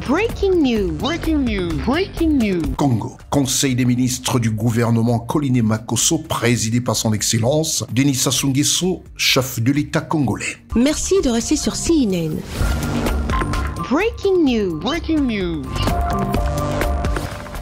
Breaking news. Breaking news. Breaking news. Congo. Conseil des ministres du gouvernement Koliné Makosso, présidé par son excellence Denis Sassou Nguesso, chef de l'État congolais. Merci de rester sur CNN. Breaking news. Breaking news.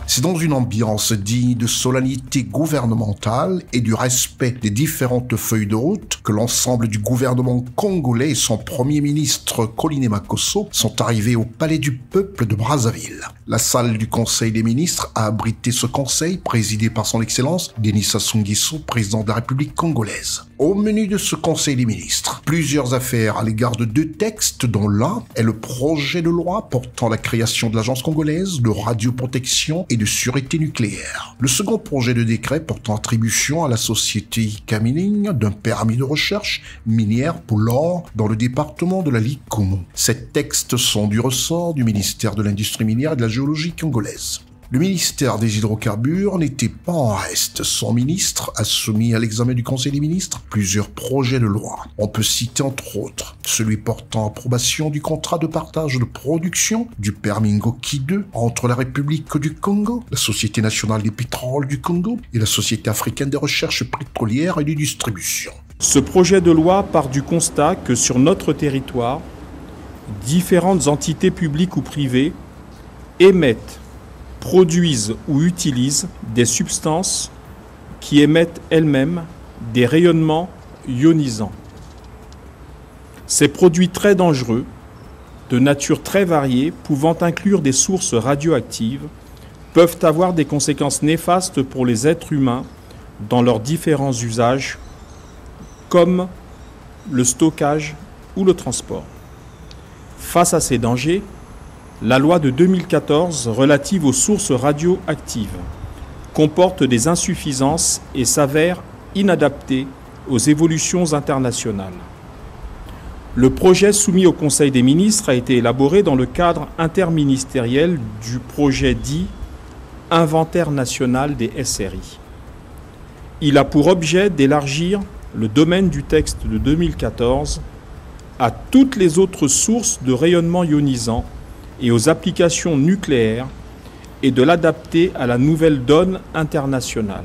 C'est dans une ambiance digne de solennité gouvernementale et du respect des différentes feuilles de route que l'ensemble du gouvernement congolais et son premier ministre Koliné Makosso sont arrivés au Palais du Peuple de Brazzaville. La salle du Conseil des ministres a abrité ce conseil présidé par son excellence Denis Sassou Nguesso, président de la République congolaise. Au menu de ce Conseil des ministres, plusieurs affaires à l'égard de deux textes, dont l'un est le projet de loi portant la création de l'Agence congolaise de radioprotection et de sûreté nucléaire. Le second projet de décret portant attribution à la société ICA Mining d'un permis de recherche minière pour l'or dans le département de la Likoumou. Ces textes sont du ressort du ministère de l'Industrie minière et de la géologie congolaise. Le ministère des Hydrocarbures n'était pas en reste. Son ministre a soumis à l'examen du Conseil des ministres plusieurs projets de loi. On peut citer entre autres celui portant approbation du contrat de partage de production du permis Ngoki 2 entre la République du Congo, la Société nationale des pétroles du Congo et la Société africaine des recherches pétrolières et de distribution. Ce projet de loi part du constat que sur notre territoire, différentes entités publiques ou privées émettent, produisent ou utilisent des substances qui émettent elles-mêmes des rayonnements ionisants. Ces produits très dangereux, de nature très variée, pouvant inclure des sources radioactives, peuvent avoir des conséquences néfastes pour les êtres humains dans leurs différents usages, comme le stockage ou le transport. Face à ces dangers, la loi de 2014 relative aux sources radioactives comporte des insuffisances et s'avère inadaptée aux évolutions internationales. Le projet soumis au Conseil des ministres a été élaboré dans le cadre interministériel du projet dit « Inventaire national des SRI ». Il a pour objet d'élargir le domaine du texte de 2014 à toutes les autres sources de rayonnement ionisant et aux applications nucléaires et de l'adapter à la nouvelle donne internationale,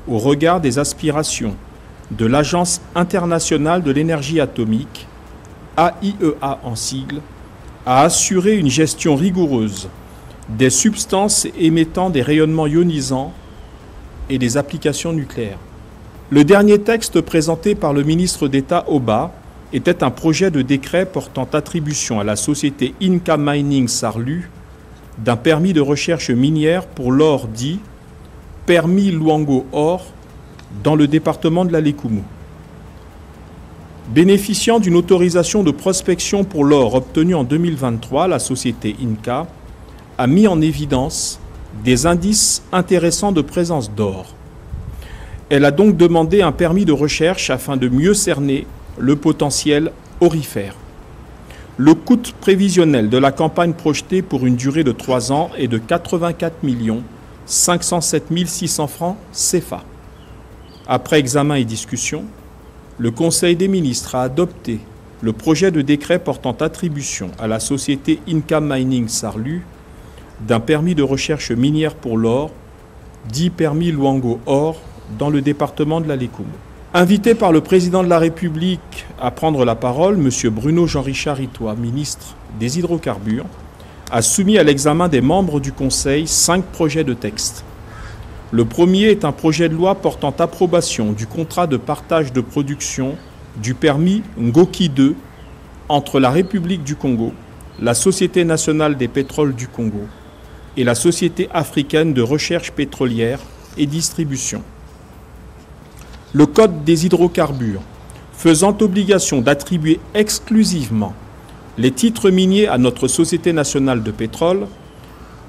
au regard des aspirations de l'Agence internationale de l'énergie atomique, AIEA en sigle, à assurer une gestion rigoureuse des substances émettant des rayonnements ionisants et des applications nucléaires. Le dernier texte présenté par le ministre d'État Oba était un projet de décret portant attribution à la société Inca Mining Sarlu d'un permis de recherche minière pour l'or dit permis Luango Or dans le département de la Likoumou. Bénéficiant d'une autorisation de prospection pour l'or obtenue en 2023, la société Inca a mis en évidence des indices intéressants de présence d'or. Elle a donc demandé un permis de recherche afin de mieux cerner le potentiel aurifère. Le coût prévisionnel de la campagne projetée pour une durée de 3 ans est de 84 507 600 francs CFA. Après examen et discussion, le Conseil des ministres a adopté le projet de décret portant attribution à la société Inca Mining Sarlu d'un permis de recherche minière pour l'or, dit permis Luango Or, dans le département de la Likoumou. Invité par le président de la République à prendre la parole, M. Bruno Jean-Richard Itoie, ministre des Hydrocarbures, a soumis à l'examen des membres du Conseil 5 projets de texte. Le premier est un projet de loi portant approbation du contrat de partage de production du permis Ngoki 2 entre la République du Congo, la Société nationale des pétroles du Congo et la Société africaine de recherche pétrolière et distribution. Le Code des hydrocarbures, faisant obligation d'attribuer exclusivement les titres miniers à notre Société nationale de pétrole,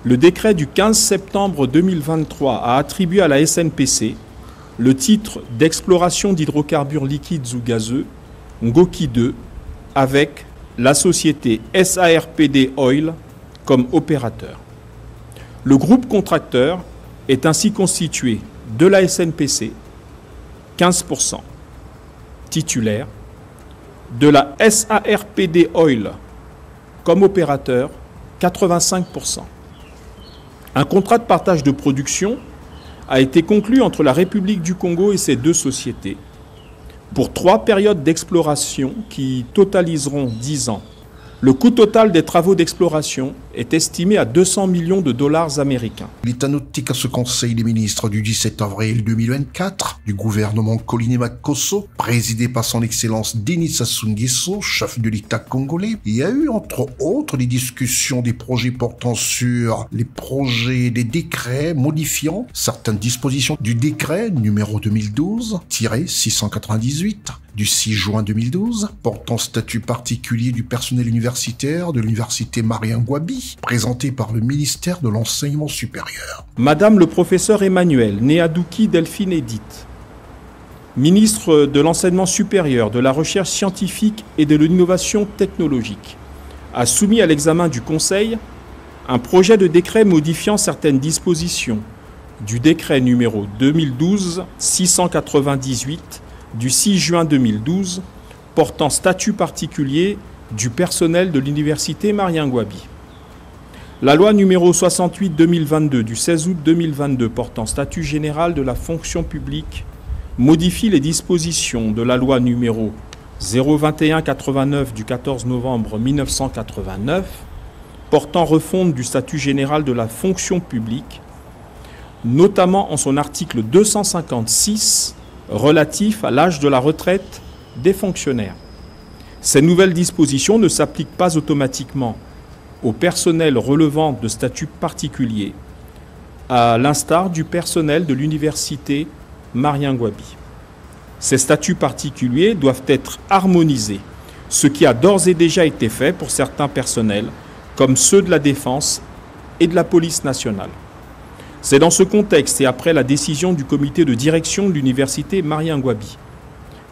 le décret du 15 septembre 2023 a attribué à la SNPC le titre d'exploration d'hydrocarbures liquides ou gazeux, Ngoki 2, avec la société SARPD Oil comme opérateur. Le groupe contracteur est ainsi constitué de la SNPC, 15% titulaire, de la SARPD Oil comme opérateur, 85%. Un contrat de partage de production a été conclu entre la République du Congo et ces deux sociétés pour 3 périodes d'exploration qui totaliseront 10 ans. Le coût total des travaux d'exploration est estimé à 200 millions de dollars américains. Il est à noter qu'à ce Conseil des ministres du 17 avril 2024 du gouvernement Koliné-Makosso, présidé par son Excellence Denis Sassou Nguesso, chef de l'État congolais, il y a eu entre autres des discussions des projets portant sur les projets des décrets modifiant certaines dispositions du décret numéro 2012-698 du 6 juin 2012 portant statut particulier du personnel universitaire de l'université Mariangwabi, présenté par le ministère de l'Enseignement supérieur. Madame le professeur Emmanuel Néadouki Delphine Edith, ministre de l'Enseignement supérieur, de la Recherche scientifique et de l'Innovation technologique, a soumis à l'examen du Conseil un projet de décret modifiant certaines dispositions du décret numéro 2012-698 du 6 juin 2012 portant statut particulier du personnel de l'université Mariangwabi. La loi numéro 68-2022 du 16 août 2022 portant statut général de la fonction publique modifie les dispositions de la loi numéro 021-89 du 14 novembre 1989 portant refonte du statut général de la fonction publique, notamment en son article 256 relatif à l'âge de la retraite des fonctionnaires. Ces nouvelles dispositions ne s'appliquent pas automatiquement au personnel relevant de statut particulier, à l'instar du personnel de l'université Mariangwabi. Ces statuts particuliers doivent être harmonisés, ce qui a d'ores et déjà été fait pour certains personnels, comme ceux de la Défense et de la Police nationale. C'est dans ce contexte et après la décision du comité de direction de l'université Mariangwabi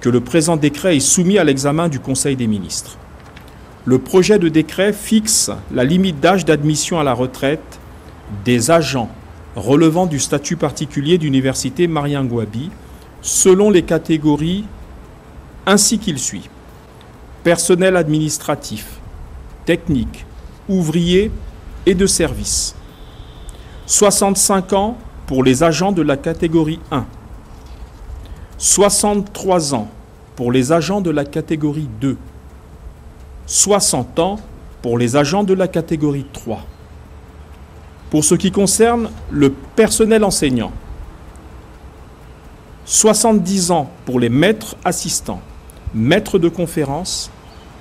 que le présent décret est soumis à l'examen du Conseil des ministres. Le projet de décret fixe la limite d'âge d'admission à la retraite des agents relevant du statut particulier d'université Mariangwabi selon les catégories ainsi qu'il suit: personnel administratif, technique, ouvrier et de service. 65 ans pour les agents de la catégorie 1. 63 ans pour les agents de la catégorie 2. 60 ans pour les agents de la catégorie 3. Pour ce qui concerne le personnel enseignant, 70 ans pour les maîtres assistants, maîtres de conférences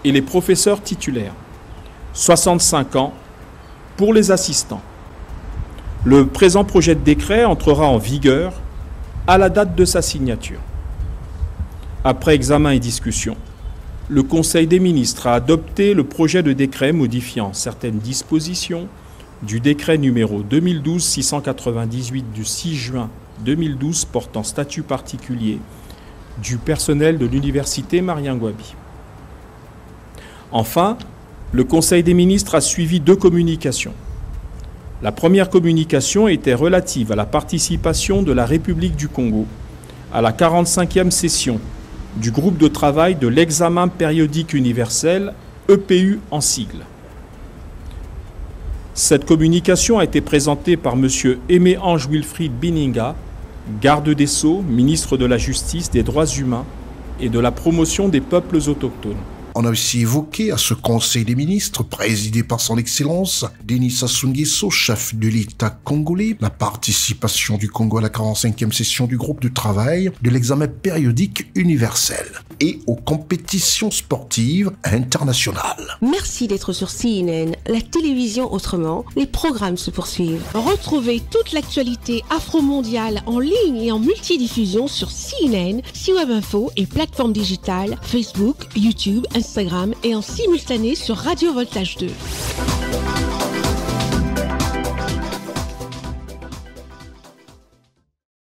et les professeurs titulaires. 65 ans pour les assistants. Le présent projet de décret entrera en vigueur à la date de sa signature. Après examen et discussion, le Conseil des ministres a adopté le projet de décret modifiant certaines dispositions du décret numéro 2012-698 du 6 juin 2012 portant statut particulier du personnel de l'université Mariangwabi. Enfin, le Conseil des ministres a suivi 2 communications. La première communication était relative à la participation de la République du Congo à la 45e session du groupe de travail de l'examen périodique universel, EPU en sigle. Cette communication a été présentée par M. Aimé-Ange Wilfried Bininga, garde des Sceaux, ministre de la Justice, des Droits humains et de la promotion des peuples autochtones. On a aussi évoqué à ce Conseil des ministres, présidé par son Excellence Denis Sassou Nguesso, chef de l'État congolais, la participation du Congo à la 45e session du groupe de travail de l'examen périodique universel et aux compétitions sportives internationales. Merci d'être sur CNN, la télévision autrement. Les programmes se poursuivent. Retrouvez toute l'actualité afro-mondiale en ligne et en multidiffusion sur CNN, C-Web Info et plateformes digitales, Facebook, YouTube, Instagram et en simultané sur Radio Voltage 2.